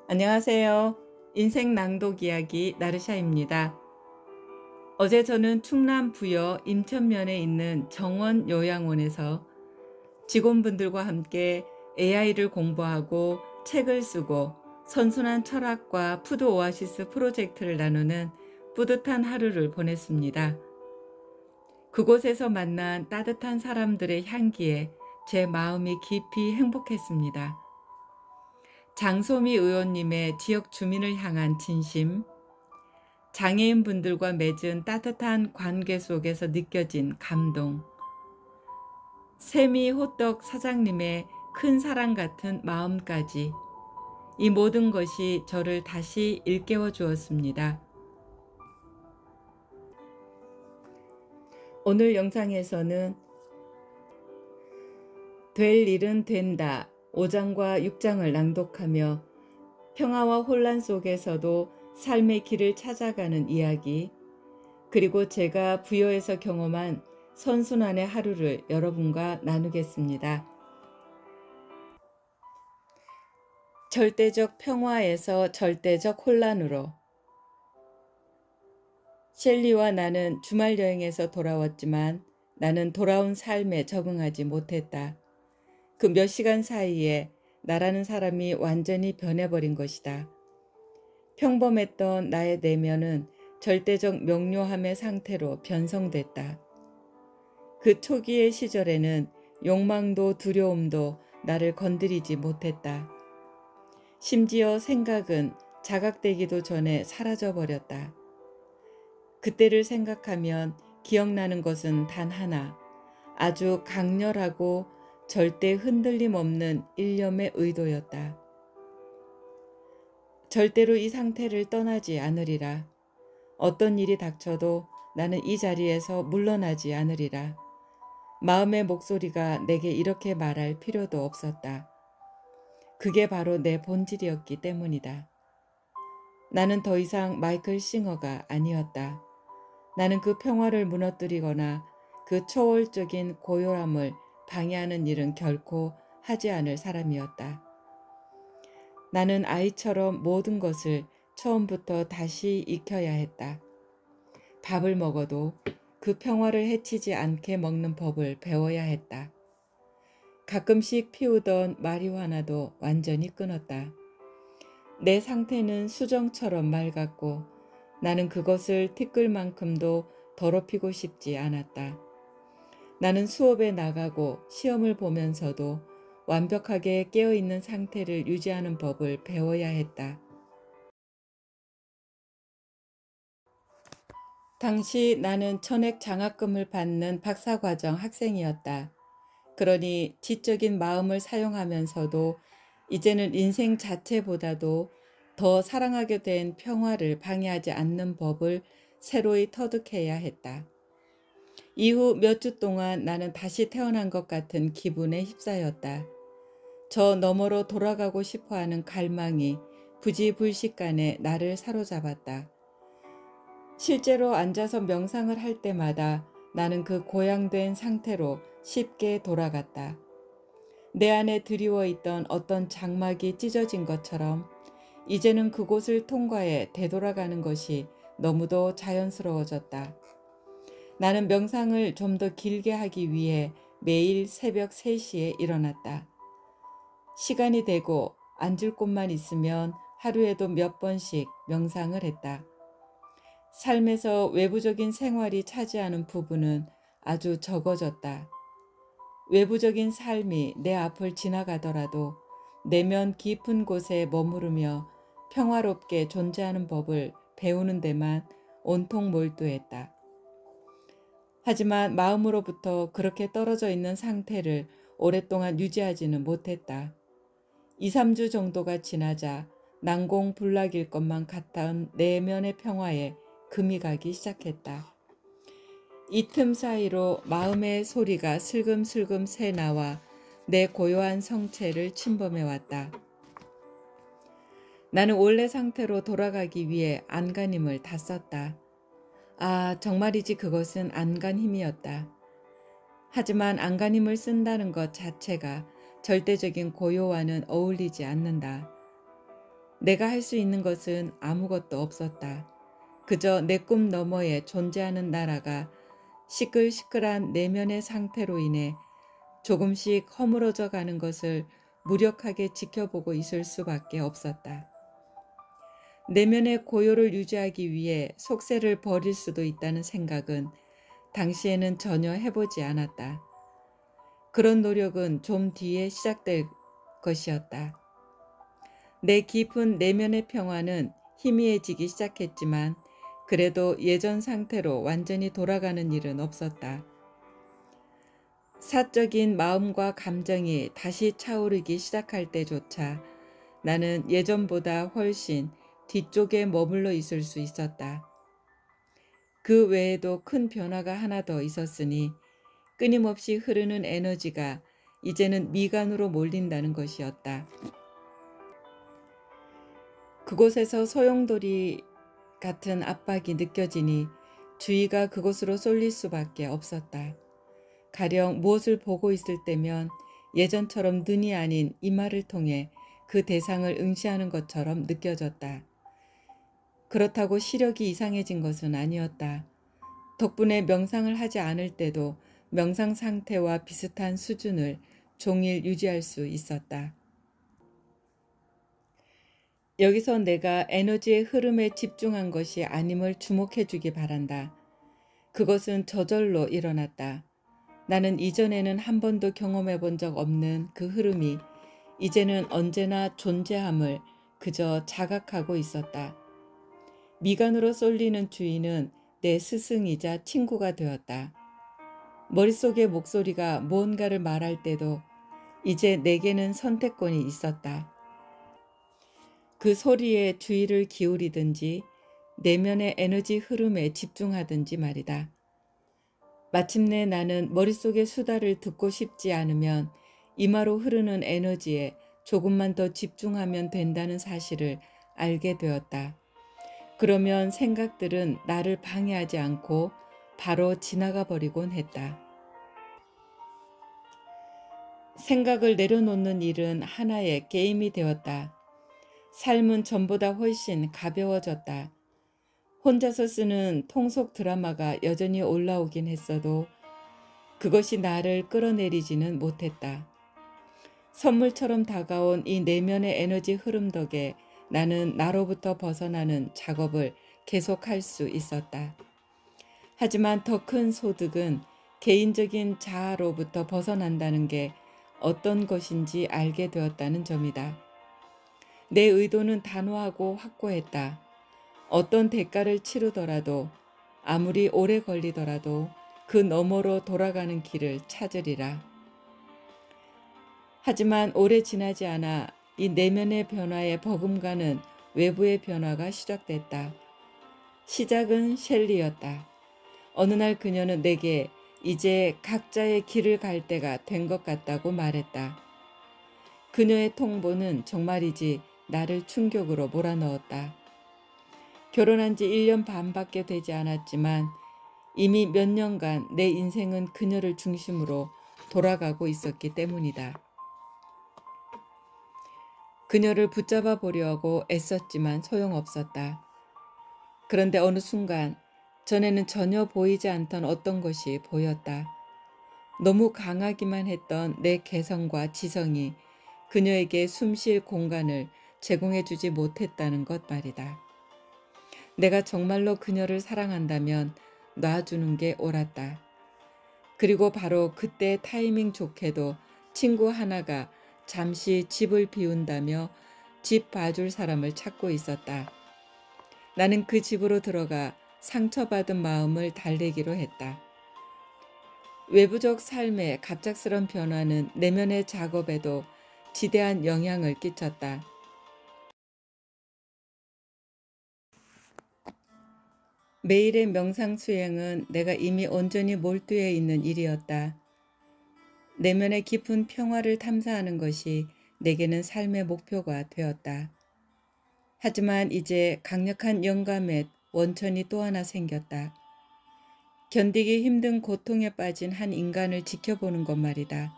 안녕하세요. 인생 낭독 이야기 나르샤입니다. 어제 저는 충남 부여 임천면에 있는 정원 요양원에서 직원분들과 함께 AI를 공부하고 책을 쓰고 선순환 철학과 푸드 오아시스 프로젝트를 나누는 뿌듯한 하루를 보냈습니다. 그곳에서 만난 따뜻한 사람들의 향기에 제 마음이 깊이 행복했습니다. 장소미 의원님의 지역 주민을 향한 진심, 장애인분들과 맺은 따뜻한 관계 속에서 느껴진 감동, 세미 호떡 사장님의 큰 사랑 같은 마음까지, 이 모든 것이 저를 다시 일깨워 주었습니다. 오늘 영상에서는 될 일은 된다 5장과 6장을 낭독하며 평화와 혼란 속에서도 삶의 길을 찾아가는 이야기, 그리고 제가 부여에서 경험한 선순환의 하루를 여러분과 나누겠습니다. 절대적 평화에서 절대적 혼란으로. 셸리와 나는 주말 여행에서 돌아왔지만 나는 돌아온 삶에 적응하지 못했다. 그 몇 시간 사이에 나라는 사람이 완전히 변해버린 것이다. 평범했던 나의 내면은 절대적 명료함의 상태로 변성됐다. 그 초기의 시절에는 욕망도 두려움도 나를 건드리지 못했다. 심지어 생각은 자각되기도 전에 사라져버렸다. 그때를 생각하면 기억나는 것은 단 하나, 아주 강렬하고 절대 흔들림 없는 일념의 의도였다. 절대로 이 상태를 떠나지 않으리라. 어떤 일이 닥쳐도 나는 이 자리에서 물러나지 않으리라. 마음의 목소리가 내게 이렇게 말할 필요도 없었다. 그게 바로 내 본질이었기 때문이다. 나는 더 이상 마이클 싱어가 아니었다. 나는 그 평화를 무너뜨리거나 그 초월적인 고요함을 방해하는 일은 결코 하지 않을 사람이었다. 나는 아이처럼 모든 것을 처음부터 다시 익혀야 했다. 밥을 먹어도 그 평화를 해치지 않게 먹는 법을 배워야 했다. 가끔씩 피우던 마리화나도 완전히 끊었다. 내 상태는 수정처럼 맑았고 나는 그것을 티끌만큼도 더럽히고 싶지 않았다. 나는 수업에 나가고 시험을 보면서도 완벽하게 깨어있는 상태를 유지하는 법을 배워야 했다. 당시 나는 전액 장학금을 받는 박사과정 학생이었다. 그러니 지적인 마음을 사용하면서도 이제는 인생 자체보다도 더 사랑하게 된 평화를 방해하지 않는 법을 새로이 터득해야 했다. 이후 몇 주 동안 나는 다시 태어난 것 같은 기분에 휩싸였다. 저 너머로 돌아가고 싶어하는 갈망이 부지불식간에 나를 사로잡았다. 실제로 앉아서 명상을 할 때마다 나는 그 고양된 상태로 쉽게 돌아갔다. 내 안에 드리워 있던 어떤 장막이 찢어진 것처럼 이제는 그곳을 통과해 되돌아가는 것이 너무도 자연스러워졌다. 나는 명상을 좀 더 길게 하기 위해 매일 새벽 3시에 일어났다. 시간이 되고 앉을 곳만 있으면 하루에도 몇 번씩 명상을 했다. 삶에서 외부적인 생활이 차지하는 부분은 아주 적어졌다. 외부적인 삶이 내 앞을 지나가더라도 내면 깊은 곳에 머무르며 평화롭게 존재하는 법을 배우는 데만 온통 몰두했다. 하지만 마음으로부터 그렇게 떨어져 있는 상태를 오랫동안 유지하지는 못했다. 2, 3주 정도가 지나자 난공불락일 것만 같던 내면의 평화에 금이 가기 시작했다. 이 틈 사이로 마음의 소리가 슬금슬금 새나와 내 고요한 성체를 침범해왔다. 나는 원래 상태로 돌아가기 위해 안간힘을 다 썼다. 아, 정말이지 그것은 안간힘이었다. 하지만 안간힘을 쓴다는 것 자체가 절대적인 고요와는 어울리지 않는다. 내가 할 수 있는 것은 아무것도 없었다. 그저 내 꿈 너머에 존재하는 나라가 시끌시끌한 내면의 상태로 인해 조금씩 허물어져 가는 것을 무력하게 지켜보고 있을 수밖에 없었다. 내면의 고요를 유지하기 위해 속세를 버릴 수도 있다는 생각은 당시에는 전혀 해보지 않았다. 그런 노력은 좀 뒤에 시작될 것이었다. 내 깊은 내면의 평화는 희미해지기 시작했지만 그래도 예전 상태로 완전히 돌아가는 일은 없었다. 사적인 마음과 감정이 다시 차오르기 시작할 때조차 나는 예전보다 훨씬 뒤쪽에 머물러 있을 수 있었다. 그 외에도 큰 변화가 하나 더 있었으니 끊임없이 흐르는 에너지가 이제는 미간으로 몰린다는 것이었다. 그곳에서 소용돌이 같은 압박이 느껴지니 주의가 그곳으로 쏠릴 수밖에 없었다. 가령 무엇을 보고 있을 때면 예전처럼 눈이 아닌 이마를 통해 그 대상을 응시하는 것처럼 느껴졌다. 그렇다고 시력이 이상해진 것은 아니었다. 덕분에 명상을 하지 않을 때도 명상 상태와 비슷한 수준을 종일 유지할 수 있었다. 여기서 내가 에너지의 흐름에 집중한 것이 아님을 주목해 주기 바란다. 그것은 저절로 일어났다. 나는 이전에는 한 번도 경험해 본 적 없는 그 흐름이 이제는 언제나 존재함을 그저 자각하고 있었다. 미간으로 쏠리는 주의는 내 스승이자 친구가 되었다. 머릿속의 목소리가 무언가를 말할 때도 이제 내게는 선택권이 있었다. 그 소리에 주의를 기울이든지 내면의 에너지 흐름에 집중하든지 말이다. 마침내 나는 머릿속의 수다를 듣고 싶지 않으면 이마로 흐르는 에너지에 조금만 더 집중하면 된다는 사실을 알게 되었다. 그러면 생각들은 나를 방해하지 않고 바로 지나가 버리곤 했다. 생각을 내려놓는 일은 하나의 게임이 되었다. 삶은 전보다 훨씬 가벼워졌다. 혼자서 쓰는 통속 드라마가 여전히 올라오긴 했어도 그것이 나를 끌어내리지는 못했다. 선물처럼 다가온 이 내면의 에너지 흐름 덕에 나는 나로부터 벗어나는 작업을 계속할 수 있었다. 하지만 더 큰 소득은 개인적인 자아로부터 벗어난다는 게 어떤 것인지 알게 되었다는 점이다. 내 의도는 단호하고 확고했다. 어떤 대가를 치르더라도 아무리 오래 걸리더라도 그 너머로 돌아가는 길을 찾으리라. 하지만 오래 지나지 않아 이 내면의 변화에 버금가는 외부의 변화가 시작됐다. 시작은 셸리였다. 어느 날 그녀는 내게 이제 각자의 길을 갈 때가 된 것 같다고 말했다. 그녀의 통보는 정말이지 나를 충격으로 몰아넣었다. 결혼한 지 1년 반밖에 되지 않았지만 이미 몇 년간 내 인생은 그녀를 중심으로 돌아가고 있었기 때문이다. 그녀를 붙잡아 보려고 애썼지만 소용없었다. 그런데 어느 순간 전에는 전혀 보이지 않던 어떤 것이 보였다. 너무 강하기만 했던 내 개성과 지성이 그녀에게 숨쉴 공간을 제공해주지 못했다는 것 말이다. 내가 정말로 그녀를 사랑한다면 놔주는 게 옳았다. 그리고 바로 그때 타이밍 좋게도 친구 하나가 잠시 집을 비운다며 집 봐줄 사람을 찾고 있었다. 나는 그 집으로 들어가 상처받은 마음을 달래기로 했다. 외부적 삶의 갑작스런 변화는 내면의 작업에도 지대한 영향을 끼쳤다. 매일의 명상 수행은 내가 이미 온전히 몰두해 있는 일이었다. 내면의 깊은 평화를 탐사하는 것이 내게는 삶의 목표가 되었다. 하지만 이제 강력한 영감의 원천이 또 하나 생겼다. 견디기 힘든 고통에 빠진 한 인간을 지켜보는 것 말이다.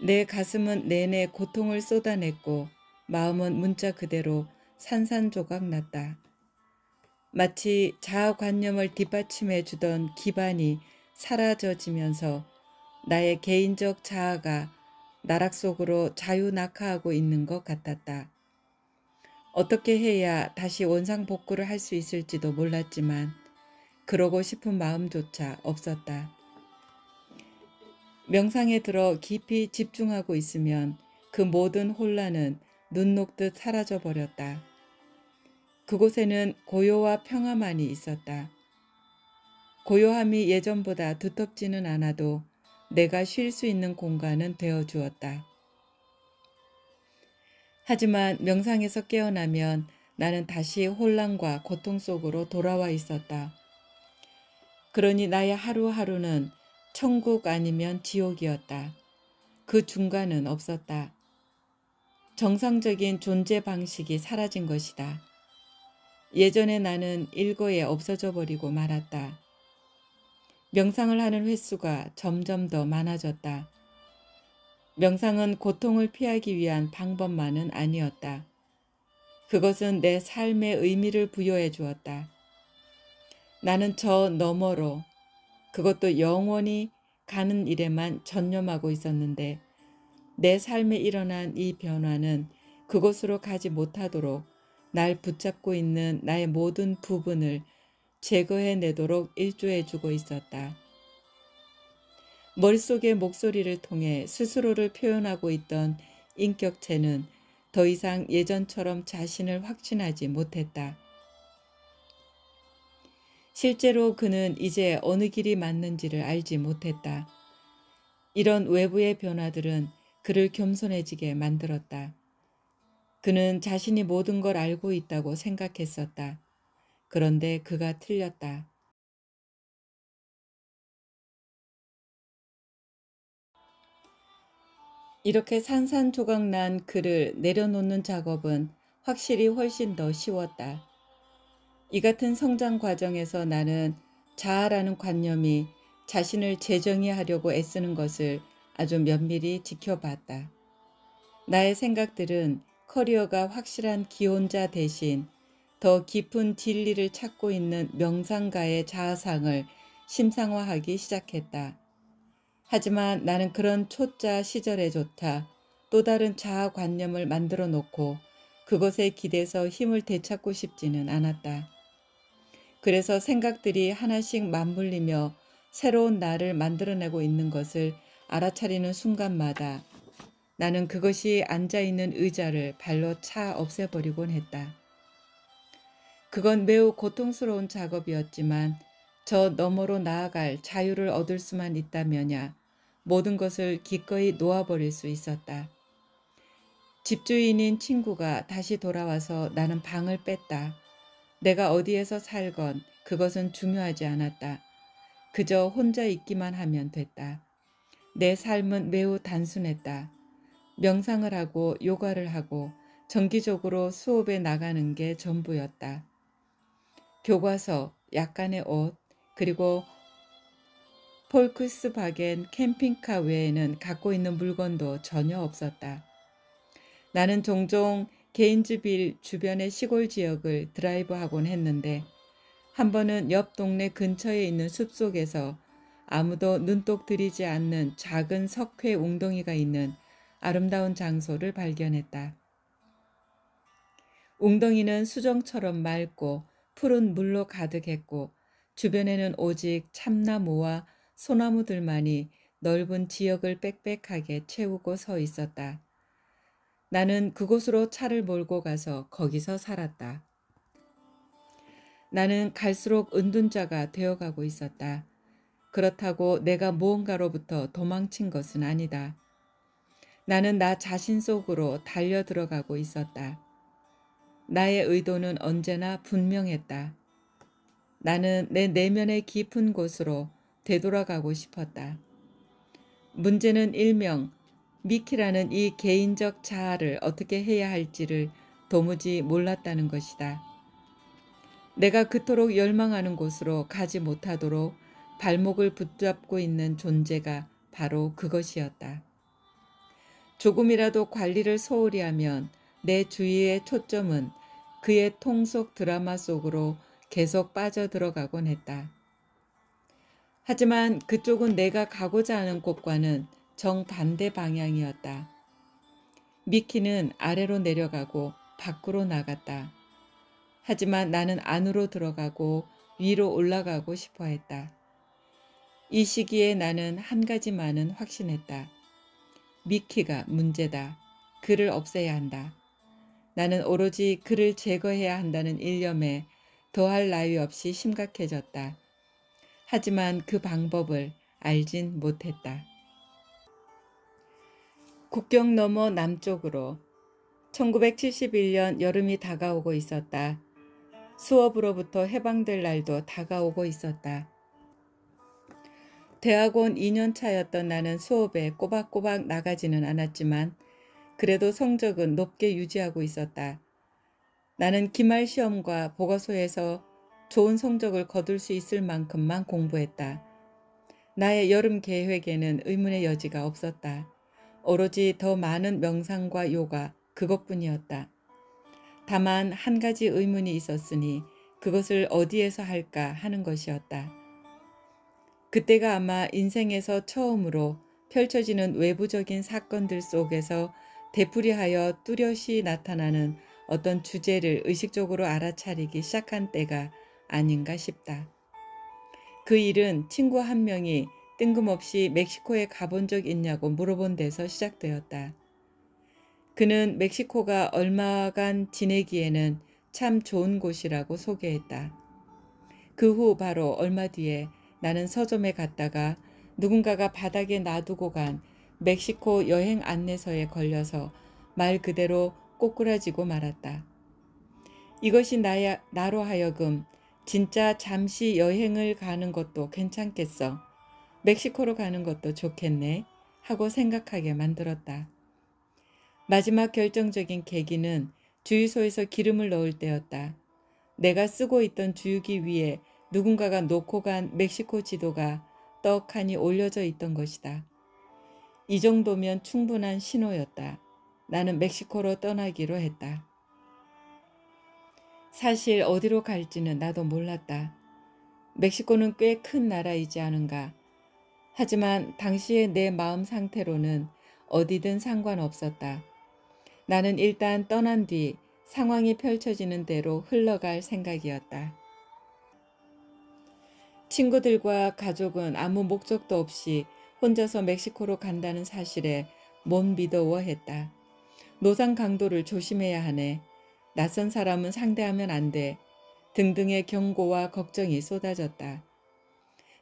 내 가슴은 내내 고통을 쏟아냈고 마음은 문자 그대로 산산조각 났다. 마치 자아관념을 뒷받침해 주던 기반이 사라져지면서 나의 개인적 자아가 나락 속으로 자유낙하하고 있는 것 같았다. 어떻게 해야 다시 원상복구를 할 수 있을지도 몰랐지만 그러고 싶은 마음조차 없었다. 명상에 들어 깊이 집중하고 있으면 그 모든 혼란은 눈 녹듯 사라져 버렸다. 그곳에는 고요와 평화만이 있었다. 고요함이 예전보다 두텁지는 않아도 내가 쉴 수 있는 공간은 되어 주었다. 하지만 명상에서 깨어나면 나는 다시 혼란과 고통 속으로 돌아와 있었다. 그러니 나의 하루하루는 천국 아니면 지옥이었다. 그 중간은 없었다. 정상적인 존재 방식이 사라진 것이다. 예전에 나는 일거에 없어져 버리고 말았다. 명상을 하는 횟수가 점점 더 많아졌다. 명상은 고통을 피하기 위한 방법만은 아니었다. 그것은 내 삶에 의미를 부여해 주었다. 나는 저 너머로, 그것도 영원히 가는 일에만 전념하고 있었는데 내 삶에 일어난 이 변화는 그곳으로 가지 못하도록 날 붙잡고 있는 나의 모든 부분을 제거해내도록 일조해 주고 있었다. 머릿속의 목소리를 통해 스스로를 표현하고 있던 인격체는 더 이상 예전처럼 자신을 확신하지 못했다. 실제로 그는 이제 어느 길이 맞는지를 알지 못했다. 이런 외부의 변화들은 그를 겸손해지게 만들었다. 그는 자신이 모든 걸 알고 있다고 생각했었다. 그런데 그가 틀렸다. 이렇게 산산조각 난 그를 내려놓는 작업은 확실히 훨씬 더 쉬웠다. 이 같은 성장 과정에서 나는 자아라는 관념이 자신을 재정의하려고 애쓰는 것을 아주 면밀히 지켜봤다. 나의 생각들은 커리어가 확실한 기혼자 대신 더 깊은 진리를 찾고 있는 명상가의 자아상을 심상화하기 시작했다. 하지만 나는 그런 초짜 시절에조차 또 다른 자아관념을 만들어 놓고 그것에 기대서 힘을 되찾고 싶지는 않았다. 그래서 생각들이 하나씩 맞물리며 새로운 나를 만들어내고 있는 것을 알아차리는 순간마다 나는 그것이 앉아있는 의자를 발로 차 없애버리곤 했다. 그건 매우 고통스러운 작업이었지만 저 너머로 나아갈 자유를 얻을 수만 있다면야 모든 것을 기꺼이 놓아버릴 수 있었다. 집주인인 친구가 다시 돌아와서 나는 방을 뺐다. 내가 어디에서 살건 그것은 중요하지 않았다. 그저 혼자 있기만 하면 됐다. 내 삶은 매우 단순했다. 명상을 하고 요가를 하고 정기적으로 수업에 나가는 게 전부였다. 교과서, 약간의 옷, 그리고 폴크스바겐 캠핑카 외에는 갖고 있는 물건도 전혀 없었다. 나는 종종 게인즈빌 주변의 시골 지역을 드라이브하곤 했는데 한 번은 옆 동네 근처에 있는 숲속에서 아무도 눈독 들이지 않는 작은 석회 웅덩이가 있는 아름다운 장소를 발견했다. 웅덩이는 수정처럼 맑고 푸른 물로 가득했고 주변에는 오직 참나무와 소나무들만이 넓은 지역을 빽빽하게 채우고 서 있었다. 나는 그곳으로 차를 몰고 가서 거기서 살았다. 나는 갈수록 은둔자가 되어가고 있었다. 그렇다고 내가 무언가로부터 도망친 것은 아니다. 나는 나 자신 속으로 달려 들어가고 있었다. 나의 의도는 언제나 분명했다. 나는 내 내면의 깊은 곳으로 되돌아가고 싶었다. 문제는 일명 미키라는 이 개인적 자아를 어떻게 해야 할지를 도무지 몰랐다는 것이다. 내가 그토록 열망하는 곳으로 가지 못하도록 발목을 붙잡고 있는 존재가 바로 그것이었다. 조금이라도 관리를 소홀히 하면 내 주위의 초점은 그의 통 속 드라마 속으로 계속 빠져들어가곤 했다. 하지만 그쪽은 내가 가고자 하는 곳과는 정반대 방향이었다. 미키는 아래로 내려가고 밖으로 나갔다. 하지만 나는 안으로 들어가고 위로 올라가고 싶어 했다. 이 시기에 나는 한 가지만은 확신했다. 미키가 문제다. 그를 없애야 한다. 나는 오로지 그를 제거해야 한다는 일념에 더할 나위 없이 심각해졌다. 하지만 그 방법을 알진 못했다. 국경 너머 남쪽으로 1971년 여름이 다가오고 있었다. 수업으로부터 해방될 날도 다가오고 있었다. 대학원 2년 차였던 나는 수업에 꼬박꼬박 나가지는 않았지만 그래도 성적은 높게 유지하고 있었다. 나는 기말 시험과 보고서에서 좋은 성적을 거둘 수 있을 만큼만 공부했다. 나의 여름 계획에는 의문의 여지가 없었다. 오로지 더 많은 명상과 요가 그것뿐이었다. 다만 한 가지 의문이 있었으니 그것을 어디에서 할까 하는 것이었다. 그때가 아마 인생에서 처음으로 펼쳐지는 외부적인 사건들 속에서 되풀이하여 뚜렷이 나타나는 어떤 주제를 의식적으로 알아차리기 시작한 때가 아닌가 싶다. 그 일은 친구 한 명이 뜬금없이 멕시코에 가본 적 있냐고 물어본 데서 시작되었다. 그는 멕시코가 얼마간 지내기에는 참 좋은 곳이라고 소개했다. 그 후 바로 얼마 뒤에 나는 서점에 갔다가 누군가가 바닥에 놔두고 간 멕시코 여행 안내서에 걸려서 말 그대로 꼬꾸라지고 말았다. 이것이 나로 하여금 진짜 잠시 여행을 가는 것도 괜찮겠어. 멕시코로 가는 것도 좋겠네 하고 생각하게 만들었다. 마지막 결정적인 계기는 주유소에서 기름을 넣을 때였다. 내가 쓰고 있던 주유기 위에 누군가가 놓고 간 멕시코 지도가 떡하니 올려져 있던 것이다. 이 정도면 충분한 신호였다. 나는 멕시코로 떠나기로 했다. 사실 어디로 갈지는 나도 몰랐다. 멕시코는 꽤 큰 나라이지 않은가. 하지만 당시의 내 마음 상태로는 어디든 상관없었다. 나는 일단 떠난 뒤 상황이 펼쳐지는 대로 흘러갈 생각이었다. 친구들과 가족은 아무 목적도 없이 혼자서 멕시코로 간다는 사실에 못 믿어워했다. 노상 강도를 조심해야 하네. 낯선 사람은 상대하면 안 돼. 등등의 경고와 걱정이 쏟아졌다.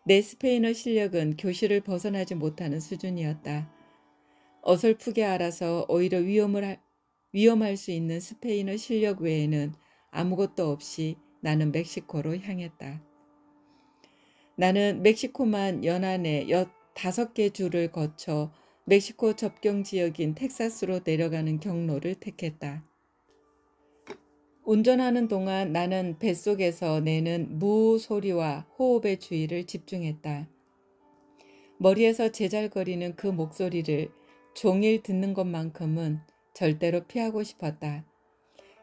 내 스페인어 실력은 교실을 벗어나지 못하는 수준이었다. 어설프게 알아서 오히려 위험할 수 있는 스페인어 실력 외에는 아무것도 없이 나는 멕시코로 향했다. 나는 멕시코만 연안에 5개 주를 거쳐 멕시코 접경 지역인 텍사스로 내려가는 경로를 택했다. 운전하는 동안 나는 뱃속에서 내는 무 소리와 호흡의 주의를 집중했다. 머리에서 제잘거리는 그 목소리를 종일 듣는 것만큼은 절대로 피하고 싶었다.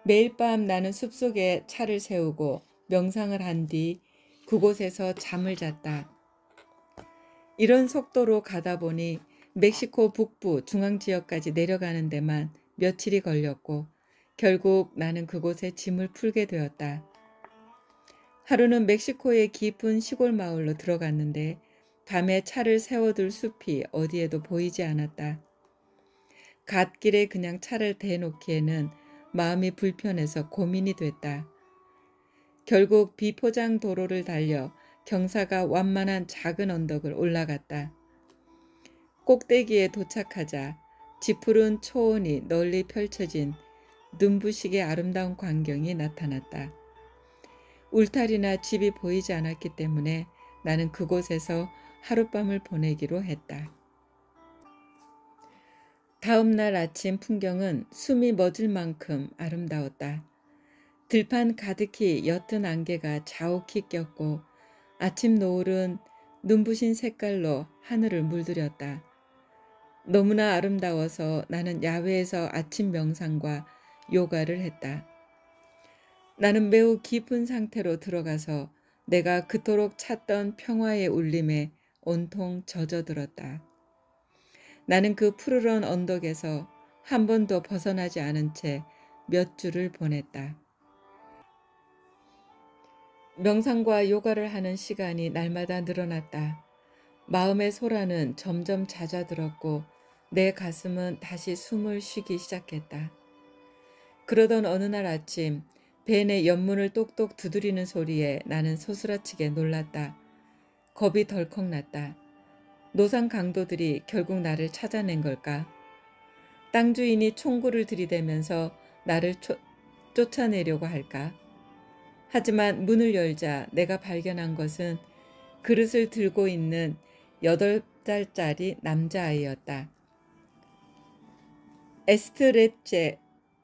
매일 밤 나는 숲속에 차를 세우고 명상을 한 뒤 그곳에서 잠을 잤다. 이런 속도로 가다 보니 멕시코 북부 중앙지역까지 내려가는 데만 며칠이 걸렸고 결국 나는 그곳에 짐을 풀게 되었다. 하루는 멕시코의 깊은 시골 마을로 들어갔는데 밤에 차를 세워둘 숲이 어디에도 보이지 않았다. 갓길에 그냥 차를 대놓기에는 마음이 불편해서 고민이 됐다. 결국 비포장 도로를 달려 경사가 완만한 작은 언덕을 올라갔다. 꼭대기에 도착하자 짙푸른 초원이 널리 펼쳐진 눈부시게 아름다운 광경이 나타났다. 울타리나 집이 보이지 않았기 때문에 나는 그곳에서 하룻밤을 보내기로 했다. 다음 날 아침 풍경은 숨이 멎을 만큼 아름다웠다. 들판 가득히 옅은 안개가 자욱히 꼈고 아침 노을은 눈부신 색깔로 하늘을 물들였다. 너무나 아름다워서 나는 야외에서 아침 명상과 요가를 했다. 나는 매우 깊은 상태로 들어가서 내가 그토록 찾던 평화의 울림에 온통 젖어들었다. 나는 그 푸르른 언덕에서 한 번도 벗어나지 않은 채 몇 주를 보냈다. 명상과 요가를 하는 시간이 날마다 늘어났다. 마음의 소라는 점점 잦아들었고 내 가슴은 다시 숨을 쉬기 시작했다. 그러던 어느 날 아침 벤의 연문을 똑똑 두드리는 소리에 나는 소스라치게 놀랐다. 겁이 덜컥 났다. 노상 강도들이 결국 나를 찾아낸 걸까? 땅 주인이 총구를 들이대면서 나를 쫓아내려고 할까? 하지만 문을 열자 내가 발견한 것은 그릇을 들고 있는 8살짜리 남자아이였다.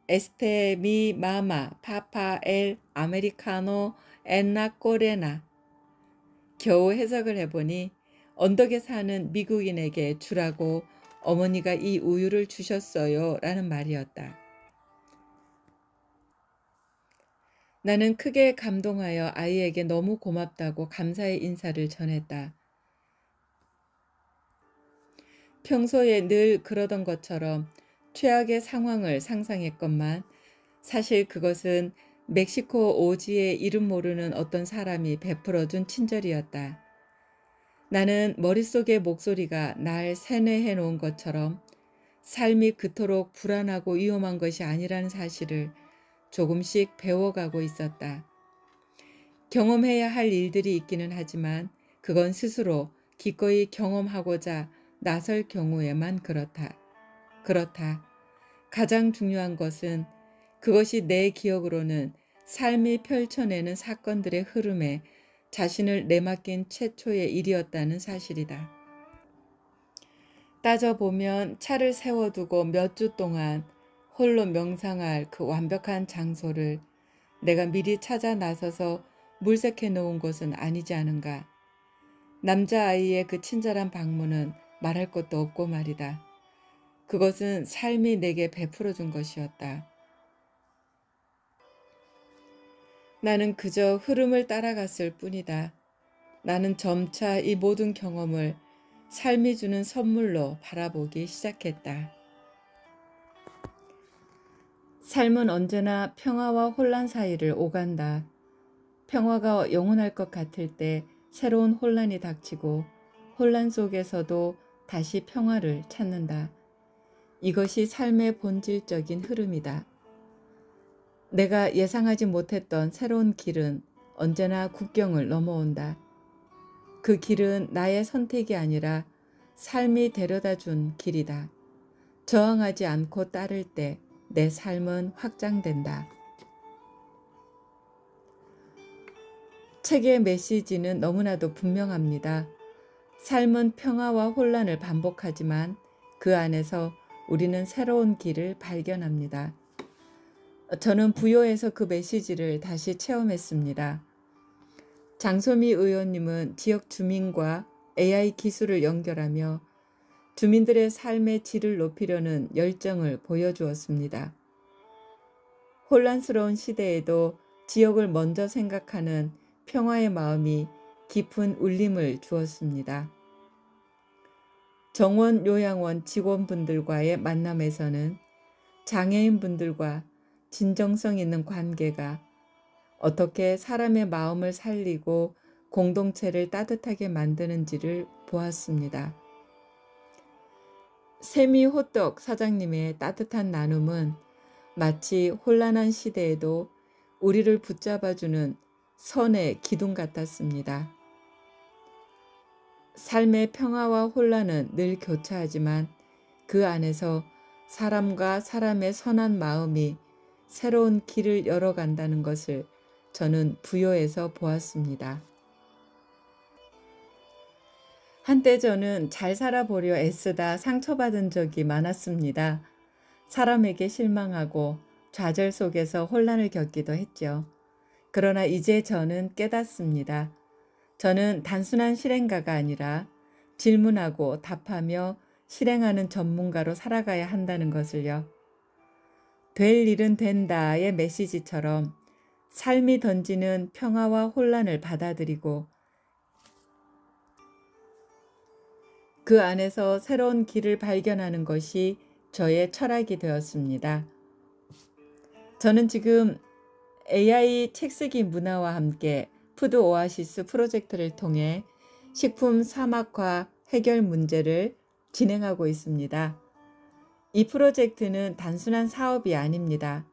에스테 미 마마 파파 엘 아메리카노 엔나 꼬레나. 겨우 해석을 해보니 언덕에 사는 미국인에게 주라고 어머니가 이 우유를 주셨어요 라는 말이었다. 나는 크게 감동하여 아이에게 너무 고맙다고 감사의 인사를 전했다. 평소에 늘 그러던 것처럼 최악의 상황을 상상했건만 사실 그것은 멕시코 오지의 이름 모르는 어떤 사람이 베풀어준 친절이었다. 나는 머릿속의 목소리가 날 세뇌해 놓은 것처럼 삶이 그토록 불안하고 위험한 것이 아니라는 사실을 조금씩 배워가고 있었다. 경험해야 할 일들이 있기는 하지만 그건 스스로 기꺼이 경험하고자 나설 경우에만 그렇다. 가장 중요한 것은 그것이 내 기억으로는 삶이 펼쳐내는 사건들의 흐름에 자신을 내맡긴 최초의 일이었다는 사실이다. 따져보면 차를 세워두고 몇 주 동안 홀로 명상할 그 완벽한 장소를 내가 미리 찾아 나서서 물색해 놓은 것은 아니지 않은가. 남자아이의 그 친절한 방문은 말할 것도 없고 말이다. 그것은 삶이 내게 베풀어 준 것이었다. 나는 그저 흐름을 따라갔을 뿐이다. 나는 점차 이 모든 경험을 삶이 주는 선물로 바라보기 시작했다. 삶은 언제나 평화와 혼란 사이를 오간다. 평화가 영원할 것 같을 때 새로운 혼란이 닥치고 혼란 속에서도 다시 평화를 찾는다. 이것이 삶의 본질적인 흐름이다. 내가 예상하지 못했던 새로운 길은 언제나 국경을 넘어온다. 그 길은 나의 선택이 아니라 삶이 데려다 준 길이다. 저항하지 않고 따를 때 내 삶은 확장된다. 책의 메시지는 너무나도 분명합니다. 삶은 평화와 혼란을 반복하지만 그 안에서 우리는 새로운 길을 발견합니다. 저는 부여에서 그 메시지를 다시 체험했습니다. 장소미 의원님은 지역 주민과 AI 기술을 연결하며 주민들의 삶의 질을 높이려는 열정을 보여주었습니다. 혼란스러운 시대에도 지역을 먼저 생각하는 평화의 마음이 깊은 울림을 주었습니다. 정원 요양원 직원분들과의 만남에서는 장애인분들과 진정성 있는 관계가 어떻게 사람의 마음을 살리고 공동체를 따뜻하게 만드는지를 보았습니다. 세미호떡 사장님의 따뜻한 나눔은 마치 혼란한 시대에도 우리를 붙잡아주는 선의 기둥 같았습니다. 삶의 평화와 혼란은 늘 교차하지만 그 안에서 사람과 사람의 선한 마음이 새로운 길을 열어간다는 것을 저는 부여에서 보았습니다. 한때 저는 잘 살아보려 애쓰다 상처받은 적이 많았습니다. 사람에게 실망하고 좌절 속에서 혼란을 겪기도 했죠. 그러나 이제 저는 깨닫습니다. 저는 단순한 실행가가 아니라 질문하고 답하며 실행하는 전문가로 살아가야 한다는 것을요. 될 일은 된다의 메시지처럼 삶이 던지는 평화와 혼란을 받아들이고 그 안에서 새로운 길을 발견하는 것이 저의 철학이 되었습니다. 저는 지금 AI 책쓰기 문화와 함께 푸드 오아시스 프로젝트를 통해 식품 사막화 해결 문제를 진행하고 있습니다. 이 프로젝트는 단순한 사업이 아닙니다.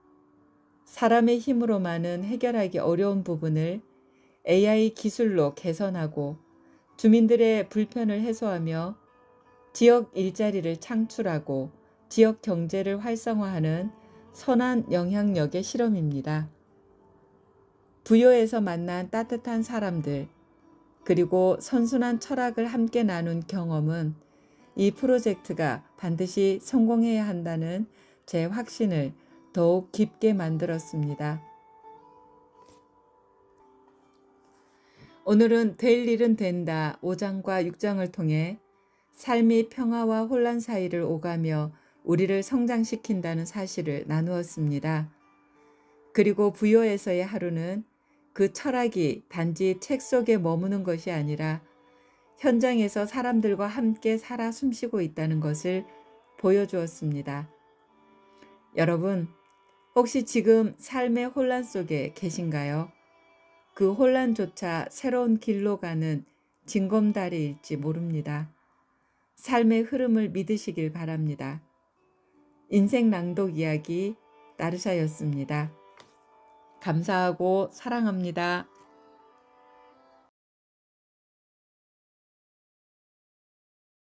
사람의 힘으로만은 해결하기 어려운 부분을 AI 기술로 개선하고 주민들의 불편을 해소하며 지역 일자리를 창출하고 지역 경제를 활성화하는 선한 영향력의 실험입니다. 부여에서 만난 따뜻한 사람들, 그리고 선순환 철학을 함께 나눈 경험은 이 프로젝트가 반드시 성공해야 한다는 제 확신을 더욱 깊게 만들었습니다. 오늘은 될 일은 된다 5장과 6장을 통해 삶이 평화와 혼란 사이를 오가며 우리를 성장시킨다는 사실을 나누었습니다. 그리고 부여에서의 하루는 그 철학이 단지 책 속에 머무는 것이 아니라 현장에서 사람들과 함께 살아 숨쉬고 있다는 것을 보여주었습니다. 여러분, 혹시 지금 삶의 혼란 속에 계신가요? 그 혼란조차 새로운 길로 가는 징검다리일지 모릅니다. 삶의 흐름을 믿으시길 바랍니다. 인생 낭독 이야기 나르샤였습니다. 감사하고 사랑합니다.